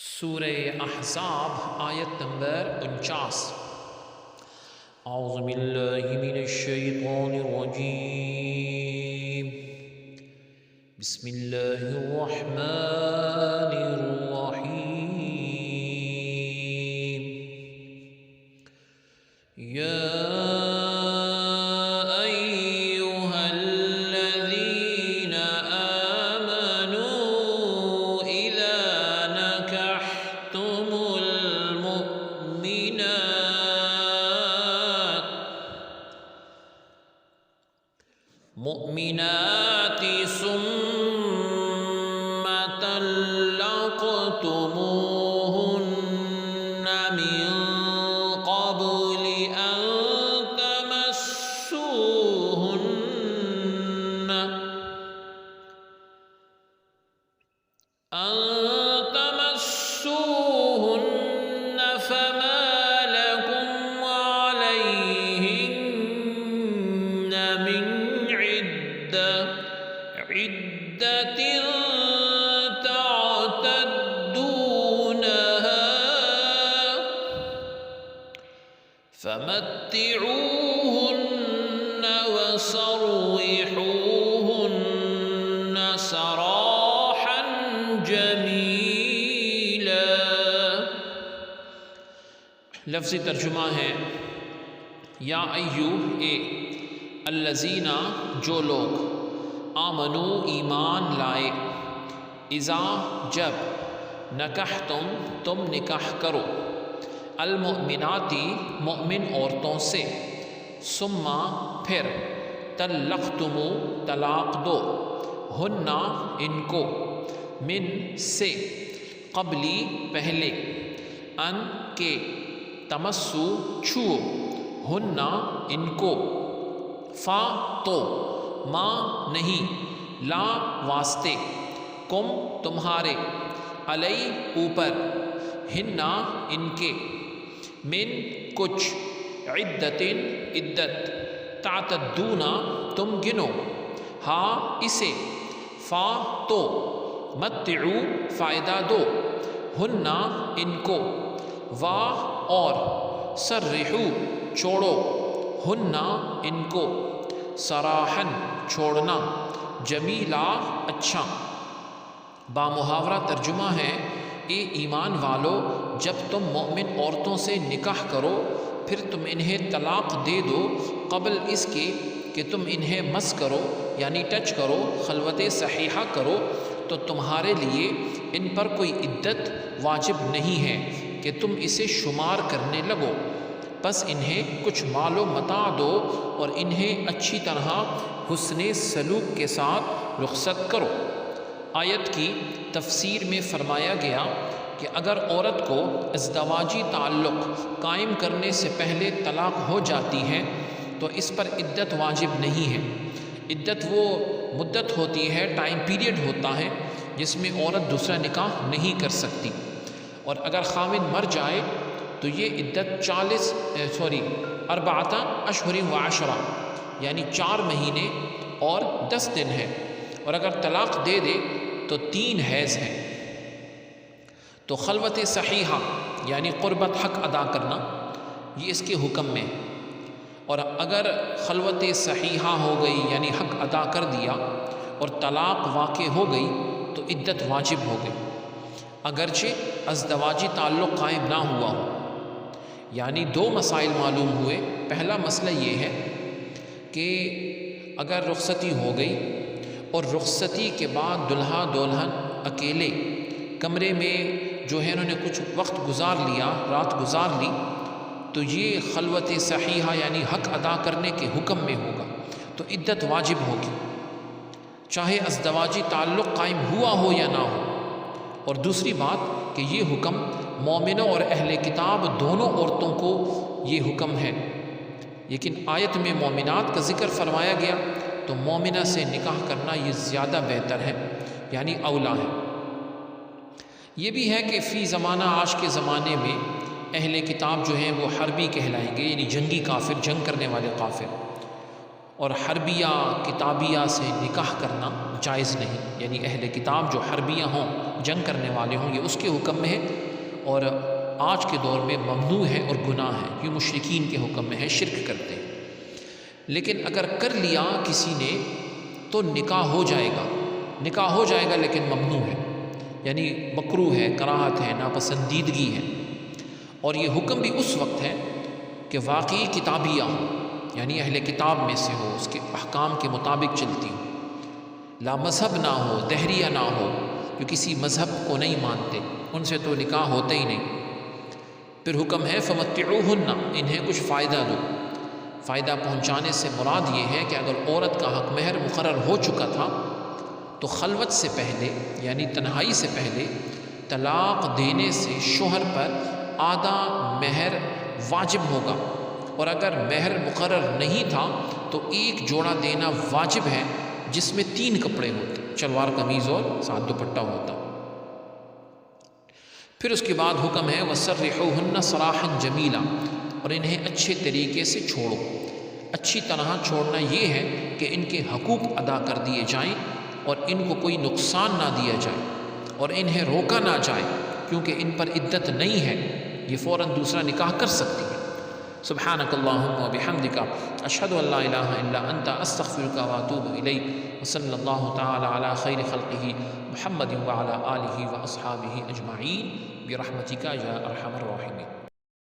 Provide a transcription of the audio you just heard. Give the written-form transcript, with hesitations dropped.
سورہ احزاب آیت نمبر 49۔ اعوذ باللہ من الشیطان الرجیم، بسم اللہ الرحمن الرحیم۔ یا مؤمنات ثم طلقتموهن من قبل أن تمسوهن فما لكم عليهن من عدة تعتدونها فمتعوهن وسرحوهن سراحا جميلا۔ لفظی ترجمہ ہے یا ایو اے الذین جو لوگ آمنو ایمان لائے، اذا جب نکحتم تم نکاح کرو، المؤمناتی مؤمن عورتوں سے، ثم پھر طلقتمو طلاق دو، ہنہ ان کو، من سے، قبلی پہلے، ان کے، تمسو چھو، ہنہ ان کو، فا تو، ما نہیں، لا واسطے، کم تمہارے، علی اوپر، ہنہ ان کے، من کچھ، عدت عدت، تعتدونا تم گنو، ہا اسے، فا تو، متعو فائدہ دو، ہنہ ان کو، وا اور، سرحو چھوڑو، ہنہ ان کو، سراحن چھوڑنا، جمیلا اچھا۔ بامحاورہ ترجمہ ہے اے ایمان والو، جب تم مومن عورتوں سے نکاح کرو پھر تم انہیں طلاق دے دو قبل اس کے کہ تم انہیں مس کرو یعنی ٹچ کرو، خلوت صحیحہ کرو، تو تمہارے لیے ان پر کوئی عدت واجب نہیں ہے کہ تم اسے شمار کرنے لگو، بس انہیں کچھ مال و متاع دو اور انہیں اچھی طرح حسن سلوک کے ساتھ رخصت کرو۔ آیت کی تفسیر میں فرمایا گیا کہ اگر عورت کو ازدواجی تعلق قائم کرنے سے پہلے طلاق ہو جاتی ہے تو اس پر عدت واجب نہیں ہے۔ عدت وہ مدت ہوتی ہے، ٹائم پیریڈ ہوتا ہے جس میں عورت دوسرا نکاح نہیں کر سکتی، اور اگر خاوند مر جائے تو یہ عدت 4 اشہر و عشرہ یعنی 4 مہینے اور 10 دن ہے، اور اگر طلاق دے دے تو 3 حیض ہے۔ تو خلوت صحیحہ یعنی قربت حق ادا کرنا یہ اس کے حکم میں، اور اگر خلوت صحیحہ ہو گئی یعنی حق ادا کر دیا اور طلاق واقع ہو گئی تو عدت واجب ہو گئی، اگرچہ ازدواجی تعلق قائم نہ ہوا ہو۔ یعنی 2 مسائل معلوم ہوئے۔ پہلا مسئلہ یہ ہے کہ اگر رخصتی ہو گئی اور رخصتی کے بعد دلہا دلہن اکیلے کمرے میں جو ہے انہوں نے کچھ وقت گزار لیا، رات گزار لی، تو یہ خلوت صحیحہ یعنی حق ادا کرنے کے حکم میں ہوگا، تو عدت واجب ہوگی چاہے ازدواجی تعلق قائم ہوا ہو یا نہ ہو۔ اور دوسری بات کہ یہ حکم مومنوں اور اہل کتاب دونوں عورتوں کو یہ حکم ہے، لیکن آیت میں مومنات کا ذکر فرمایا گیا تو مومنہ سے نکاح کرنا یہ زیادہ بہتر ہے یعنی اولا ہے۔ یہ بھی ہے کہ فی زمانہ آج کے زمانے میں اہل کتاب جو ہیں وہ حربی کہلائیں گے، یعنی جنگی کافر، جنگ کرنے والے کافر، اور حربیہ کتابیہ سے نکاح کرنا جائز نہیں، یعنی اہل کتاب جو حربیہ ہوں جنگ کرنے والے ہوں، یہ اس کے حکم میں ہے، اور آج کے دور میں ممنوع ہے اور گناہ ہے، یہ مشرکین کے حکم میں ہے، شرک کرتے ہیں۔ لیکن اگر کر لیا کسی نے تو نکاح ہو جائے گا لیکن ممنوع ہے، یعنی مکروہ ہے، کراہت ہے، ناپسندیدگی ہے۔ اور یہ حکم بھی اس وقت ہے کہ واقعی کتابیہ ہو، یعنی اہل کتاب میں سے ہو، اس کے احکام کے مطابق چلتی ہو، لا مذہب نہ ہو، دہریہ نہ ہو، جو کسی مذہب کو نہیں مانتے، ان سے تو نکاح ہوتا ہی نہیں۔ پھر حکم ہے فمتعوہن، انہیں کچھ فائدہ دو۔ فائدہ پہنچانے سے مراد یہ ہے کہ اگر عورت کا حق مہر مقرر ہو چکا تھا تو خلوت سے پہلے، یعنی تنہائی سے پہلے، طلاق دینے سے شوہر پر آدھا مہر واجب ہوگا، اور اگر مہر مقرر نہیں تھا تو ایک جوڑا دینا واجب ہے، جس میں 3 کپڑے ہوتے، شلوار قمیض اور ساتھ دوپٹہ ہوتا۔ پھر اس کے بعد حکم ہے وَسَرِّحُوهُنَّ سَرَاحًا جَمِيلًا، اور انہیں اچھے طریقے سے چھوڑو۔ اچھی طرح چھوڑنا یہ ہے کہ ان کے حقوق ادا کر دیے جائیں اور ان کو کوئی نقصان نہ دیا جائے اور انہیں روکا نہ جائے، کیونکہ ان پر عدت نہیں ہے، یہ فوراً دوسرا نکاح کر سکتی ہے۔ سبحانک اللہم و بحمدک، اشہد ان لا الہ الا انت، استغفرک و اتوب الیک، وصلی اللہ تعالی علی خیر خلقہ محمد وعلی آلہ و اصحابہ اجمعین برحمتک یا ارحم الراحمین۔